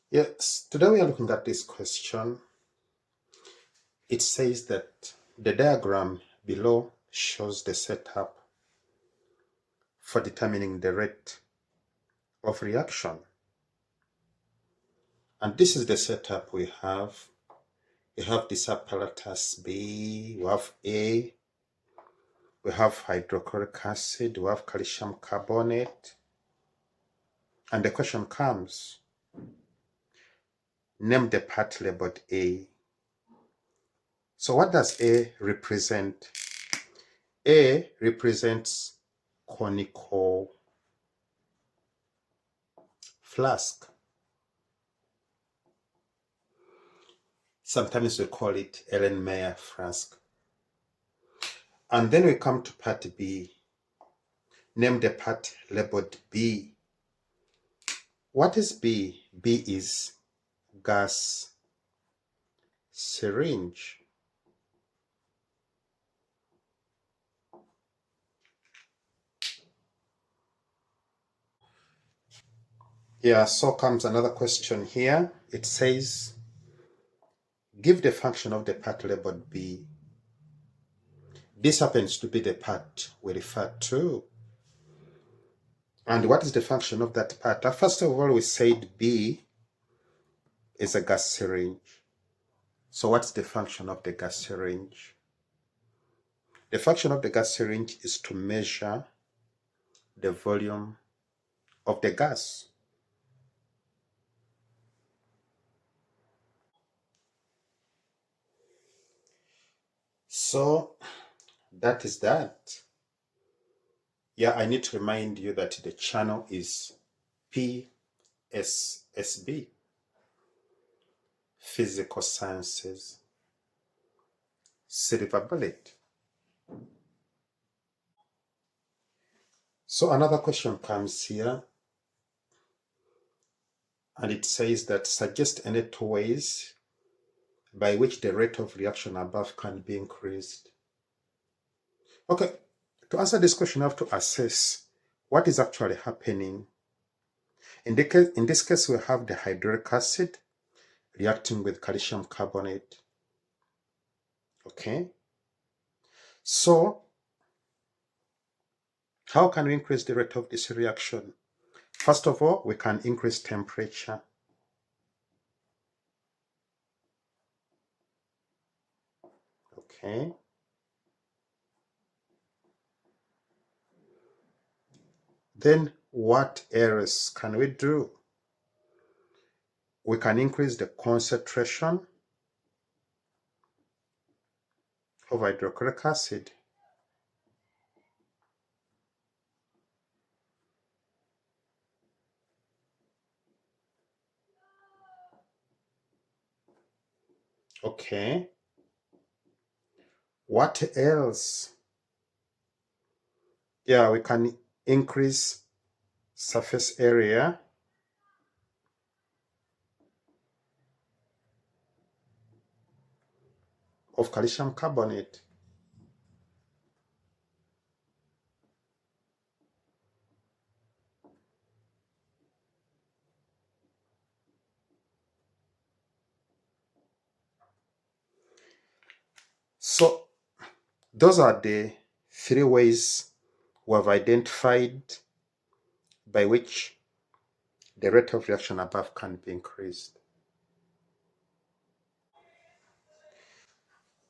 Yes, today we are looking at this question. It says that the diagram below shows the setup for determining the rate of reaction. And this is the setup we have. We have this apparatus B, we have A, we have hydrochloric acid, we have calcium carbonate. And the question comes, name the part labeled A. So what does A represent? A represents conical flask. Sometimes we call it Erlenmeyer flask. And then we come to part B. Name the part labeled B. What is B? B is gas syringe. Yeah, so comes another question here. It says, give the function of the part labeled B. This happens to be the part we refer to. And what is the function of that part? First of all, we said B is a gas syringe. So what's the function of the gas syringe? The function of the gas syringe is to measure the volume of the gas. So that is that. Yeah, I need to remind you that the channel is PSSB, Physical Sciences, Silver Bullet. So another question comes here, and it says that suggest any two ways by which the rate of reaction above can be increased. Okay, to answer this question, I have to assess what is actually happening. In this case, we have the hydrochloric acid reacting with calcium carbonate. Okay, so how can we increase the rate of this reaction? First of all, we can increase temperature. Okay. Then what else can we do? We can increase the concentration of hydrochloric acid. Okay. What else? Yeah, we can increase surface area of calcium carbonate. So those are the three ways we have identified by which the rate of reaction above can be increased.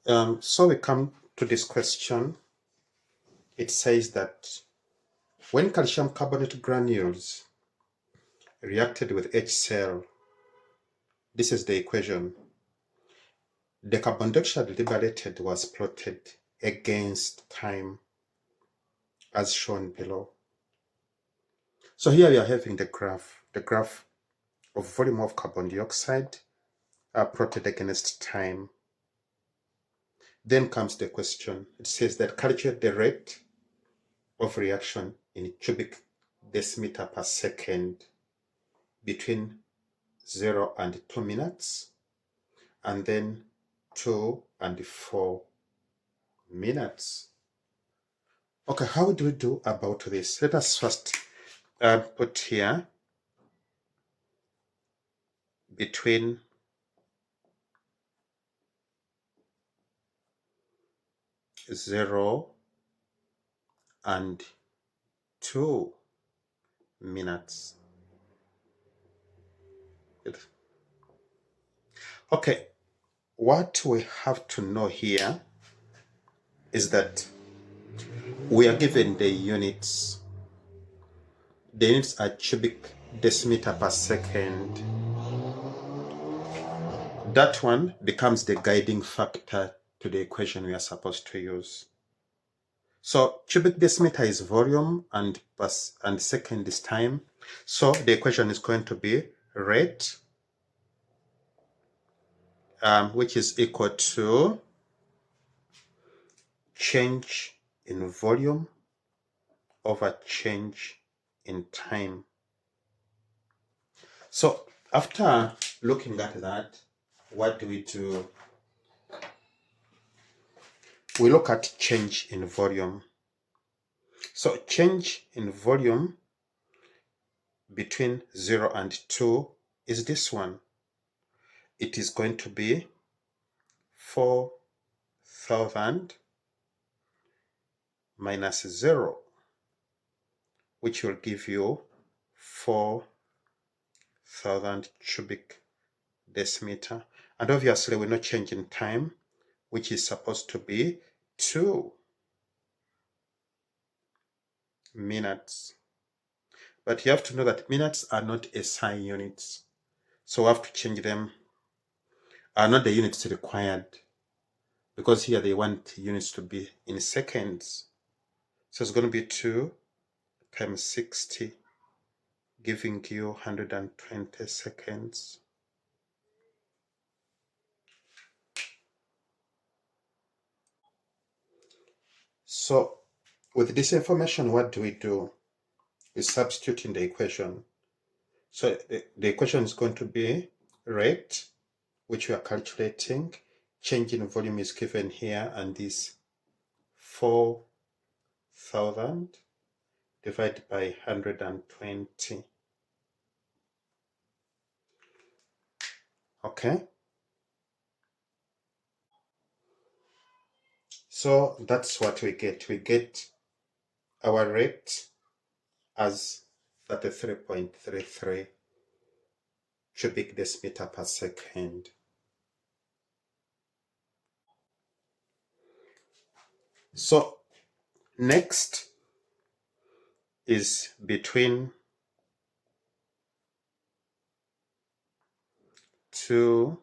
So we come to this question. It says that when calcium carbonate granules reacted with HCl, this is the equation. The carbon dioxide liberated was plotted against time as shown below. So here we are having the graph of volume of carbon dioxide plotted against time. Then comes the question. It says that calculate the rate of reaction in cubic decimeter per second between 0 and 2 minutes, and then 2 and 4 minutes. Okay, how do we do about this? Let us first put here between 0 and 2 minutes. Okay, what we have to know here is that we are given the units. The units are cubic decimeter per second. That one becomes the guiding factor to the equation we are supposed to use. So cubic decimeter is volume and second is time. So the equation is going to be rate, which is equal to change in volume over change in time. So after looking at that, what do? We look at change in volume. So change in volume between 0 and 2 is this one. It is going to be 4,000 minus 0, which will give you 4,000 cubic decimeter. And obviously we know change in time, which is supposed to be 2 minutes. But you have to know that minutes are not SI units. So we have to change them. Are not the units required, because here they want units to be in seconds. So it's going to be 2 times 60, giving you 120 seconds. So with this information, what do? We substitute in the equation. So the equation is going to be rate, which we are calculating. Change in volume is given here, and this 4,000 divided by 120. Okay. So that's what we get. We get our rate as 33.33 cubic decimeter per second. So next is between 2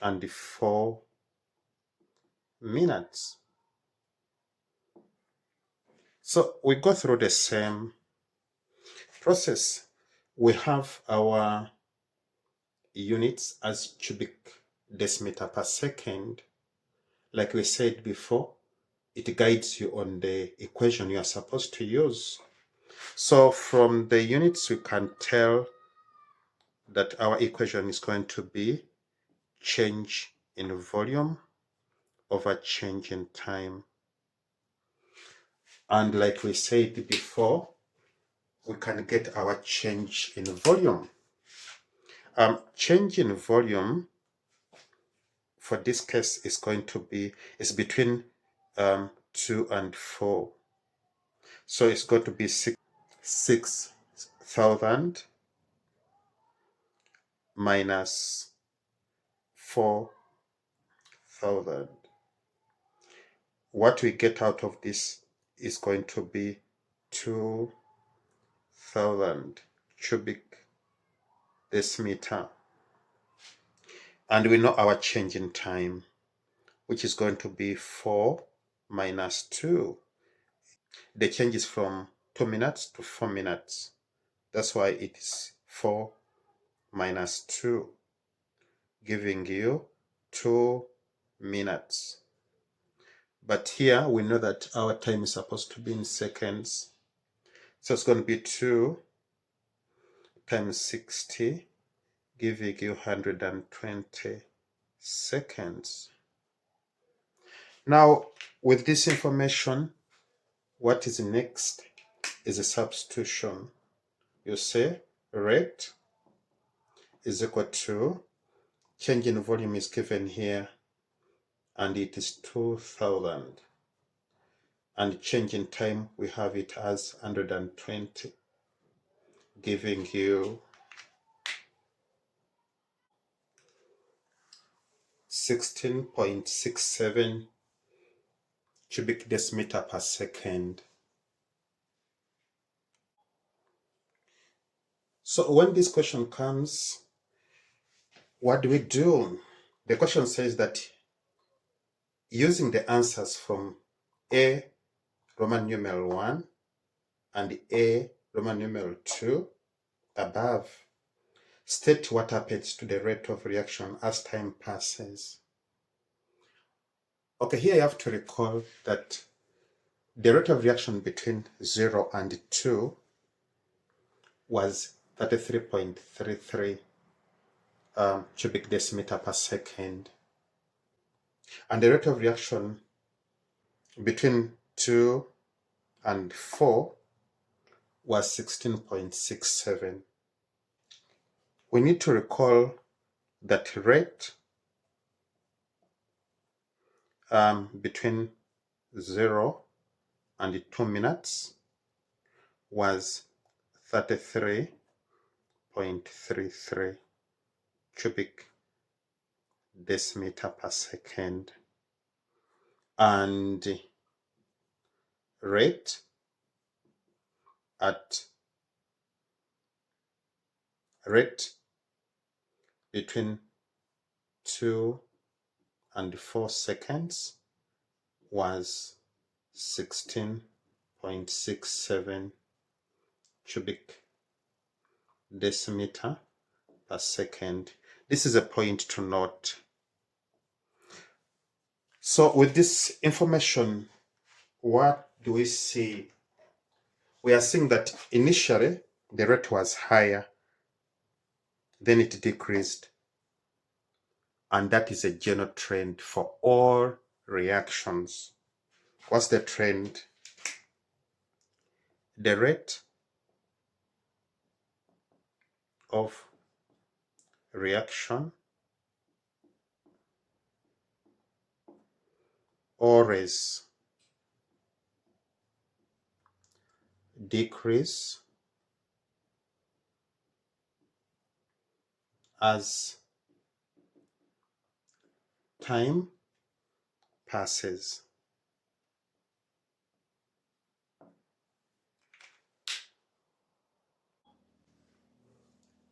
and 4 minutes. So we go through the same process. We have our units as cubic decimeter per second. Like we said before, it guides you on the equation you are supposed to use. So from the units, we can tell that our equation is going to be change in volume over change in time. And like we said before, we can get our change in volume. Change in volume for this case is going to be between 2 and 4. So it's going to be 6,000 minus 4,000. What we get out of this is going to be 2,000 cubic decimeter. And we know our change in time, which is going to be 4 minus 2. The change is from 2 minutes to 4 minutes. That's why it is 4 minus 2, giving you 2 minutes. But here we know that our time is supposed to be in seconds. So it's going to be 2 times 60, giving you 120 seconds. Now, with this information, what is next is a substitution. You say rate is equal to, change in volume is given here, and it is 2000. And change in time, we have it as 120, giving you 16.67 cubic decimeter per second. So when this question comes, what do we do? The question says that using the answers from A Roman numeral 1 and A Roman numeral 2 above, state what happens to the rate of reaction as time passes. Okay, here you have to recall that the rate of reaction between 0 and 2 was 33.33 cubic decimeter per second. And the rate of reaction between 2 and 4 was 16.67. We need to recall that rate between 0 and 2 minutes was 33.33 cubic decimeter per second, and rate between 2 and 4 seconds was 16.67 cubic decimeter per second. This is a point to note. So with this information, what do we see? We are seeing that initially the rate was higher, then it decreased, and that is a general trend for all reactions. What's the trend? The rate of reaction always decrease as time passes.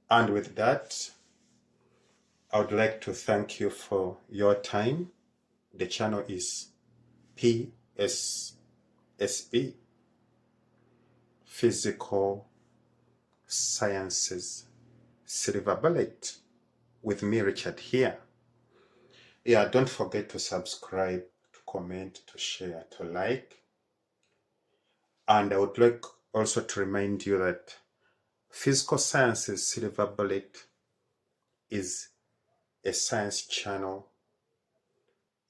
And with that, I would like to thank you for your time. The channel is PSSB, Physical Sciences Silver Bullet, with me, Richard, here. Yeah, don't forget to subscribe, to comment, to share, to like. And I would like also to remind you that Physical Sciences Silver Bullet is a science channel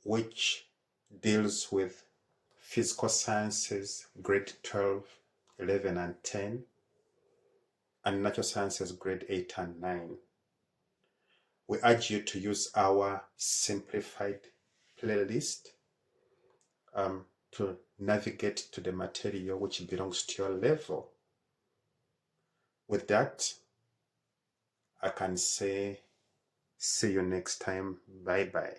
which deals with physical sciences grade 12, 11 and 10, and natural sciences grade 8 and 9. We urge you to use our simplified playlist to navigate to the material which belongs to your level. With that, I can say see you next time. Bye bye.